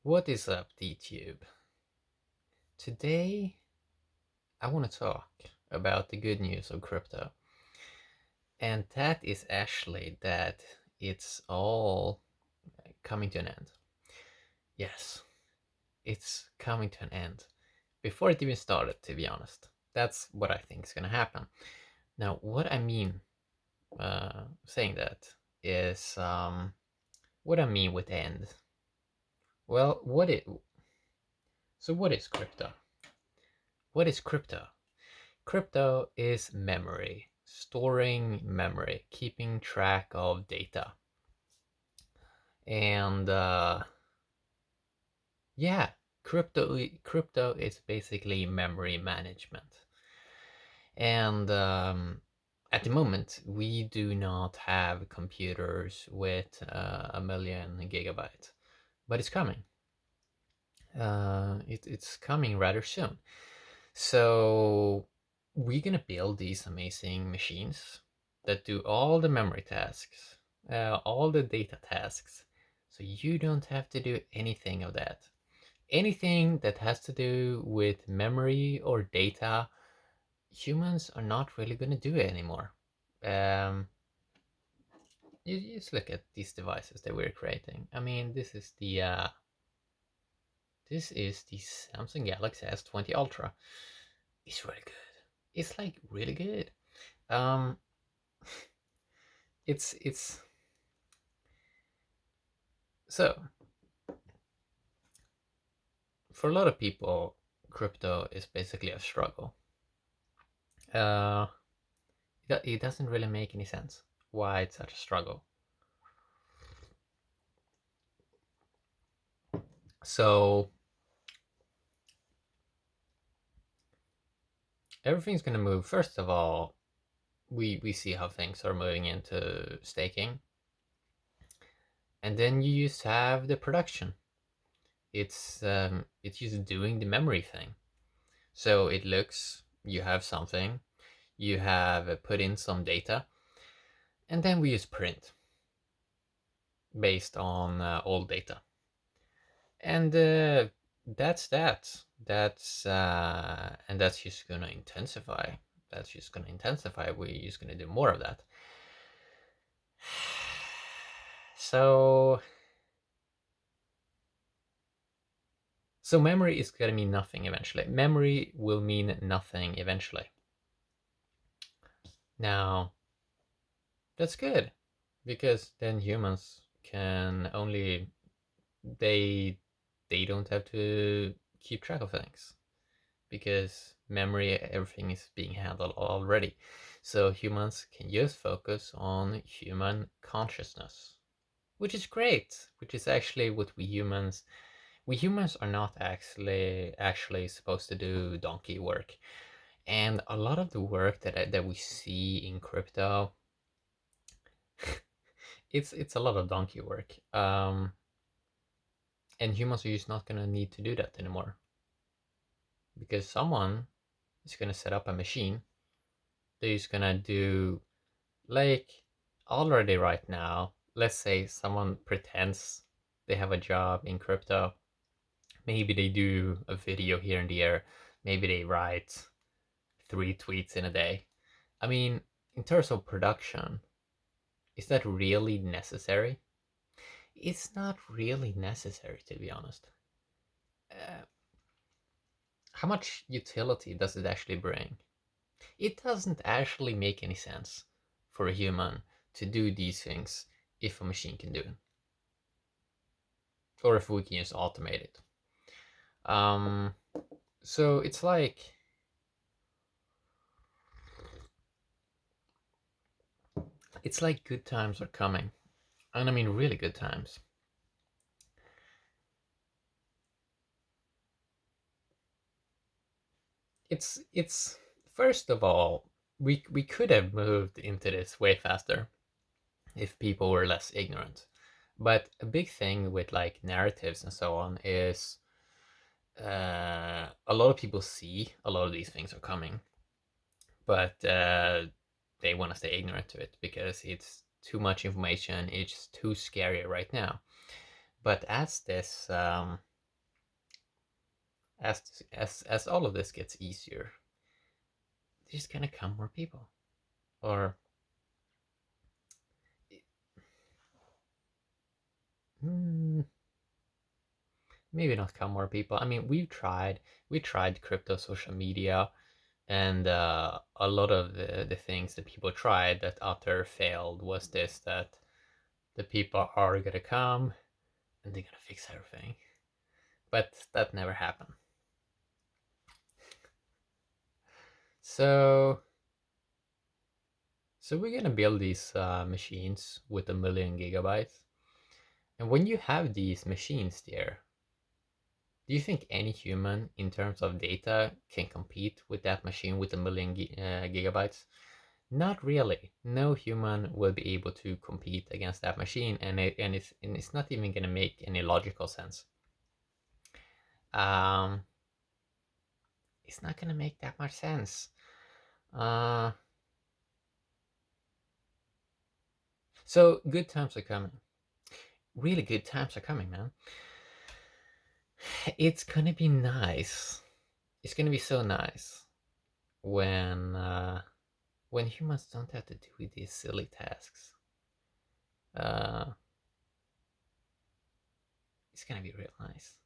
What is up, DTube? Today, I want to talk about the good news of crypto. And that is actually that it's all coming to an end. Yes, it's coming to an end. Before it even started, to be honest. That's what I think is going to happen. Now, what I mean saying that is what I mean with end. Well, what is crypto? What is crypto? Crypto is memory, storing memory, keeping track of data. And yeah, crypto is basically memory management. And at the moment, we do not have computers with 1 million gigabytes, but it's coming. It's coming rather soon. So we're gonna build these amazing machines that do all the memory tasks, all the data tasks. So you don't have to do anything of that. Anything that has to do with memory or data, humans are not really gonna do it anymore. You just look at these devices that we're creating. I mean, this is the Samsung Galaxy S20 Ultra. It's really good. It's like really good. Um, it's so for a lot of people, crypto is basically a struggle. Uh, it doesn't really make any sense why it's such a struggle. So everything's gonna move. First of all, we see how things are moving into staking, and then you just have the production. It's just doing the memory thing. So it looks you have something, you have put in some data, and then we just print based on old data. And that's that. That's just gonna intensify. That's just gonna intensify. We're just gonna do more of that. So memory is gonna mean nothing eventually. Memory will mean nothing eventually. Now, that's good because then humans can only they they don't have to keep track of things because memory everything is being handled already, so humans can just focus on human consciousness, which is great, which is actually what we humans are not actually supposed to do donkey work. And a lot of the work that we see in crypto, it's a lot of donkey work. And humans are just not gonna need to do that anymore because someone is gonna set up a machine that is gonna do, like, already right now. Let's say someone pretends they have a job in crypto. Maybe they do a video here and there. Maybe they write 3 tweets in a day. I mean, in terms of production, is that really necessary? It's not really necessary, to be honest. Uh, how much utility does it actually bring? It doesn't actually make any sense for a human to do these things if a machine can do it, or if we can just automate it. Um, so it's like good times are coming, and I mean really good times. It's first of all, we could have moved into this way faster if people were less ignorant. But a big thing with like narratives and so on is a lot of people see a lot of these things are coming, but they want to stay ignorant to it because it's too much information. It's too scary right now. But as this as all of this gets easier, there's gonna come more people, or mm, maybe not come more people. I mean, we tried crypto social media, and a lot of the things that people tried that utter failed was this, that the people are gonna come and they're gonna fix everything, but that never happened. So we're gonna build these machines with 1 million gigabytes, and when you have these machines there, do you think any human in terms of data can compete with that machine with 1 million gigabytes? Not really. No human will be able to compete against that machine, and it's not even gonna make any logical sense. Um, it's not gonna make that much sense. Uh, so good times are coming. Really good times are coming, man. It's gonna be nice. It's gonna be so nice when humans don't have to do these silly tasks. Uh, it's gonna be real nice.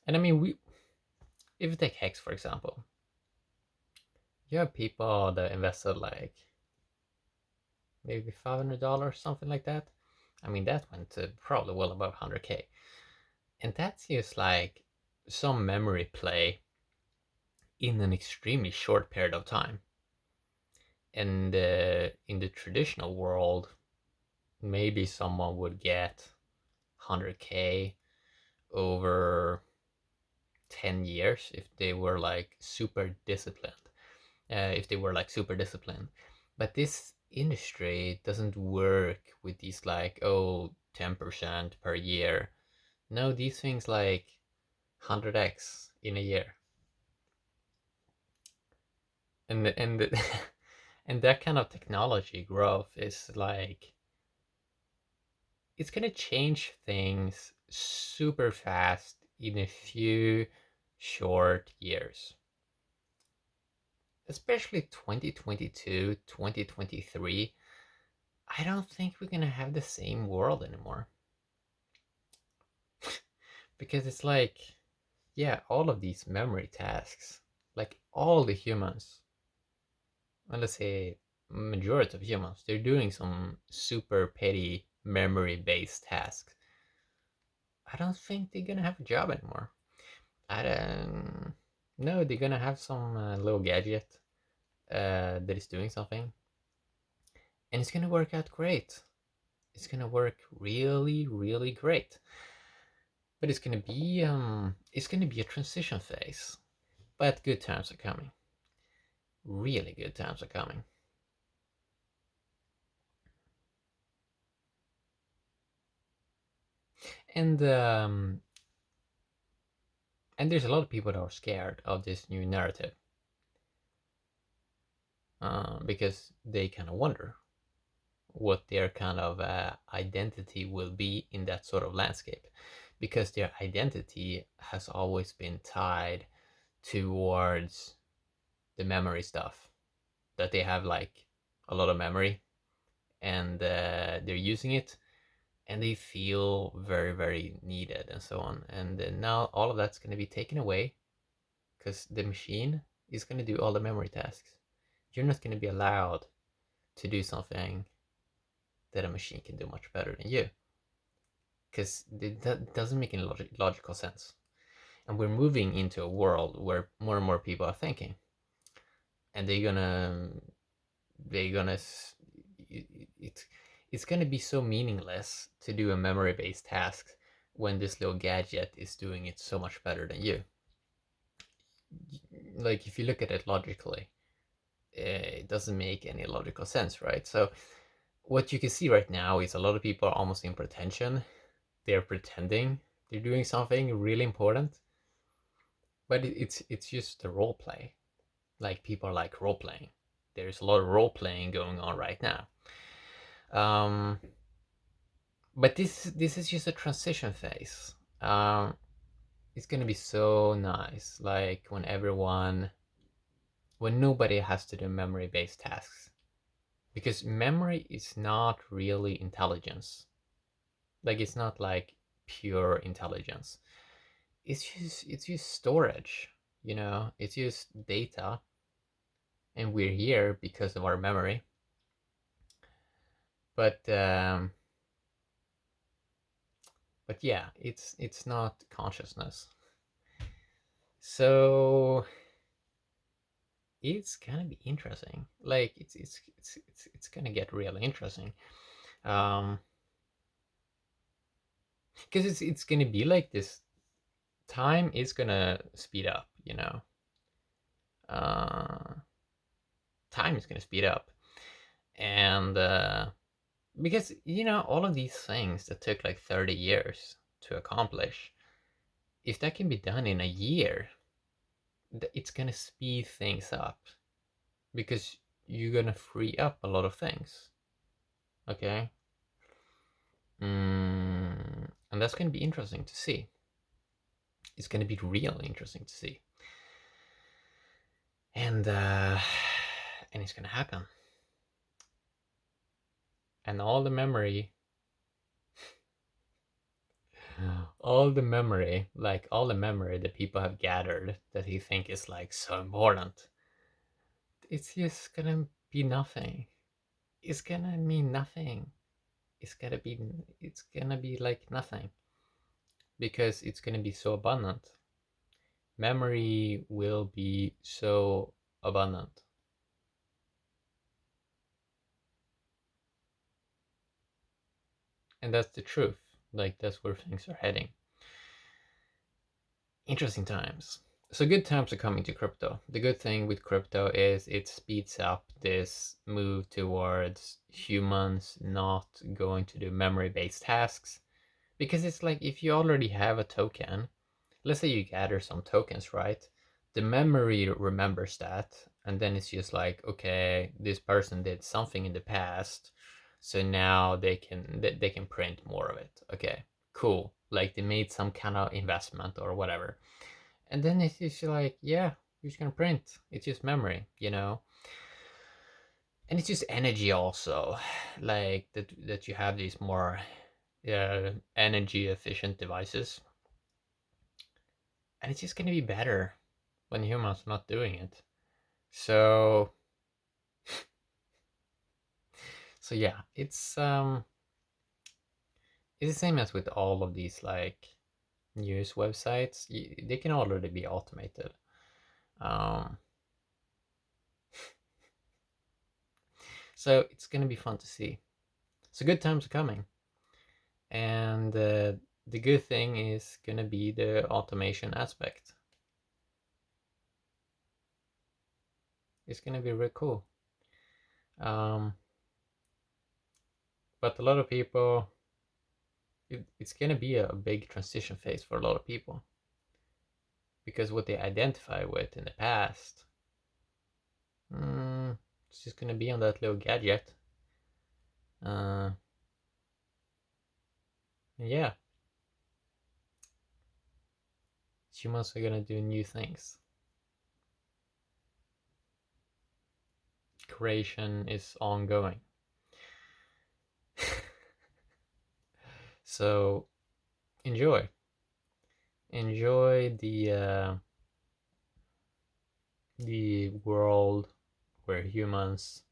And I mean, if you take Hex for example, you have people that invested like maybe $500, something like that. I mean, that went to probably well above 100K, and that's just like some memory play in an extremely short period of time. And in the traditional world, maybe someone would get 100K over 10 years if they were like super disciplined. But this industry doesn't work with these like, oh, 10% per year. No, these things like 100x in a year. And and that kind of technology growth is like, it's gonna change things super fast in a few short years. Especially 2022, 2023. I don't think we're gonna have the same world anymore. Because it's like, yeah, all of these memory tasks, like all the humans, well, let's say majority of humans, they're doing some super petty memory based tasks. I don't think they're gonna have a job anymore. I don't know. They're gonna have some little gadget that is doing something, and it's gonna work out great. It's gonna work really, really great. But it's gonna be a transition phase. But good times are coming. Really good times are coming. And there's a lot of people that are scared of this new narrative, because they kind of wonder what their kind of identity will be in that sort of landscape, because their identity has always been tied towards the memory stuff, that they have like a lot of memory, and they're using it, and they feel very, very needed and so on. And now all of that's going to be taken away because the machine is going to do all the memory tasks. You're not going to be allowed to do something that a machine can do much better than you, because that doesn't make any logical sense. And we're moving into a world where more and more people are thinking, and they're gonna it's gonna be so meaningless to do a memory based task when this little gadget is doing it so much better than you. Like, if you look at it logically, it doesn't make any logical sense, right? So what you can see right now is a lot of people are almost in pretension. They're pretending they're doing something really important, but it's just a role play. Like, people are like role playing. There's a lot of role playing going on right now. Um, But this is just a transition phase. It's gonna be so nice, like when nobody has to do memory-based tasks, because memory is not really intelligence. Like it's not like pure intelligence. It's just storage. It's just data, and we're here because of our memory. But yeah, it's not consciousness. So it's gonna be interesting. Like it's gonna get really interesting. Um, because it's gonna be like this. Time is gonna speed up. Uh, Time is gonna speed up, and because all of these things that took like 30 years to accomplish, if that can be done in a year, it's gonna speed things up because you're gonna free up a lot of things. Okay. And that's gonna be interesting to see. It's gonna be really interesting to see, and it's gonna happen, and all the memory that people have gathered that he think is like so important, it's just gonna be nothing. It's gonna mean nothing. It's gonna be like nothing because it's gonna be so abundant. Memory will be so abundant. And that's the truth. Like that's where things are heading. Interesting times. So good times are coming to crypto. The good thing with crypto is it speeds up this move towards humans not going to do memory-based tasks. Because it's like if you already have a token, let's say you gather some tokens, right? The memory remembers that, and then it's just like, okay, this person did something in the past, so now they can print more of it. Okay, cool. Like they made some kind of investment or whatever, and then it's just like, yeah, you're just gonna print. It's just memory. And it's just energy also, like that you have these more energy efficient devices, and it's just gonna be better when humans are not doing it. So yeah, it's the same as with all of these like news websites. They can already be automated. Um, so it's gonna be fun to see. So good times are coming, and the good thing is gonna be the automation aspect. It's gonna be really cool. Um, but a lot of people, it's gonna be a big transition phase for a lot of people because what they identify with in the past, mm, it's just gonna be on that little gadget. Uh, yeah, humans are gonna do new things. Creation is ongoing. So enjoy, enjoy the world where humans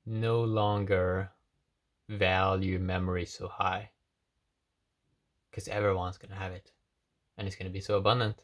no longer value memory so high, because everyone's gonna have it, and it's gonna be so abundant,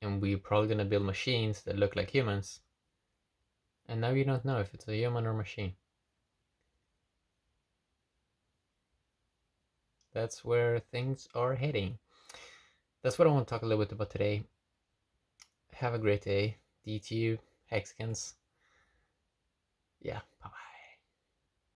and we're probably gonna build machines that look like humans, and now you don't know if it's a human or machine. That's where things are heading. That's what I want to talk a little bit about today. Have a great day. DTU, Hexkins. Yeah, bye bye.